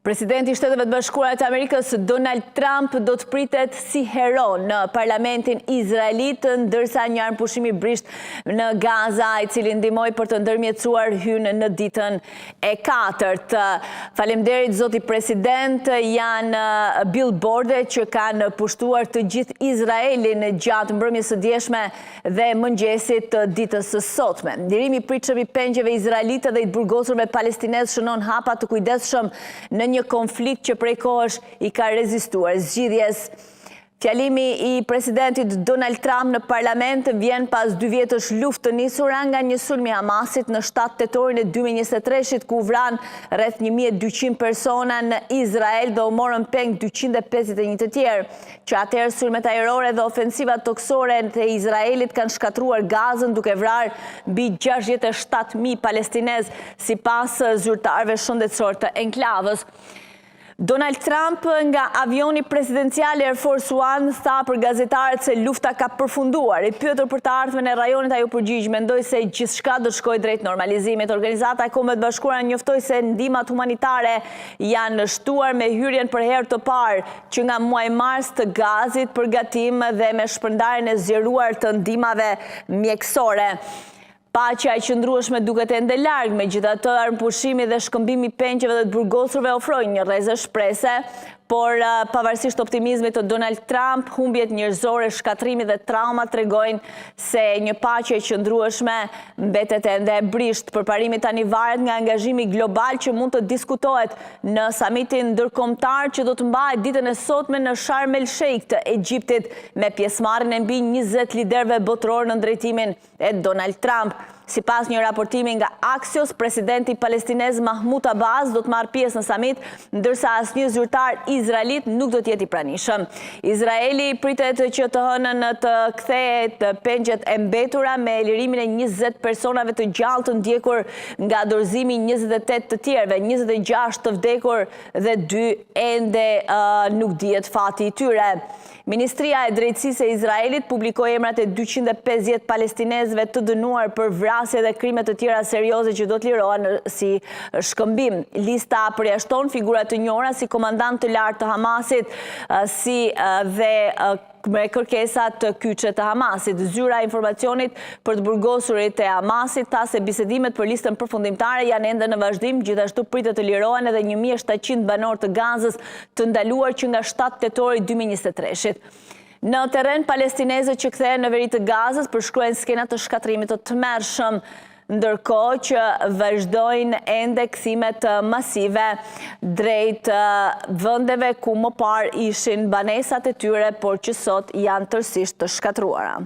Presidenti i Shteteve të Bashkuara të Amerikës, Donald Trump, do të pritet si hero në parlamentin izraelit, ndërsa një armëpushim i brisht në Gaza, i cili ndihmoi për të ndërmjetësuar hyn në ditën e 4. Faleminderit zoti president, janë billboarde që kanë pushtuar të gjithë Izraelin gjatë mbrëmjes së dieshme dhe mëngjesit të ditës së sotme. Ndirimi i pritshëm i pengjeve izraelite dhe i burgosurve palestinez shënon hapa të kujdesshëm në një konflikt që prej kohësh i ka rezistuar zgjidhjes. Fjalimi i presidentit Donald Trump në parlament vjen pas 2 vjetësh luftë të nisura nga një sulm i Hamasit në 7 tetorin e 2023, ku vran rreth 1200 persona në Izrael dhe u morën peng 251 të tjerë. Që atëherë sulmet ajrore dhe ofensivat toksore të Izraelit kanë shkatruar Gazën, duke vrarë mbi 67.000 palestinez sipas zyrtarëve shëndetësor të enklavës. Donald Trump nga avioni presidencial Air Force One tha për gazetarët se lufta ka përfunduar. I pyetur për të ardhmen e rajonit, ajo përgjigj, mendoj se gjithçka do shkojë drejt normalizimit. Organizata e Kombeve të Bashkuara njoftoi se ndihmat humanitare janë shtuar me hyrjen për herë të parë që nga muaji mars të Gazit, përgatim dhe me shpërndarjen e zgjeruar të ndihmave mjekësore. Paqja e qëndrueshme duket ende larg, megjithatë armëpushimi dhe shkëmbimi i pengjeve dhe të burgosurve ofrojnë një rrezë shprese, por pavarësisht optimizmit të Donald Trump, humbjet njerëzore, shkatrimi dhe trauma tregojnë se një paqe e qëndrueshme mbetet ende e brisht. Përparimi tani varet nga angazhimi global që mund të diskutohet në samitin ndërkombëtar që do të mbahet ditën e sotme në Sharm el Sheikh të Egjiptit, me pjesëmarrjen e mbi 20 liderëve botëror në drejtimin e Donald Trump. Sipas një raportimi nga Axios, presidenti palestinez Mahmoud Abbas do të marrë pjesë në samit, ndërsa asnjë zyrtar izraelit nuk do të jetë i pranishëm. Izraeli pritet që të hënën të kthehet pengjet e mbetura me lirimin e 20 personave të gjallë të ndjekur nga dorëzimi 28 të tjerëve, 26 të vdekur dhe 2 ende nuk dihet fati i tyre. Ministria e Drejtësisë e Izraelit publikoi emrat e 250 palestinezëve të dënuar për vrasje dhe krime të tjera serioze që do të lirohen si shkëmbim. Lista përjashton figura të njohura si komandant të lartë të Hamasit, si dhe me kërkesat të kyçe të Hamasit. Zyra e informacionit për të burgosurit e Hamasit tha se bisedimet për listën përfundimtare janë ende në vazhdim, gjithashtu pritet të lirohen edhe 1700 banor të Gazës të ndaluar që nga 7 tetori 2023. Në terren palestinezët që kthehen në veri të Gazës përshkruajnë skena të shkatrimit të tmerrshëm, ndërkohë që vazhdojnë ende kthimet masive drejt vendeve ku më parë ishin banesat e tyre, por që sot janë tërësisht të shkatruara.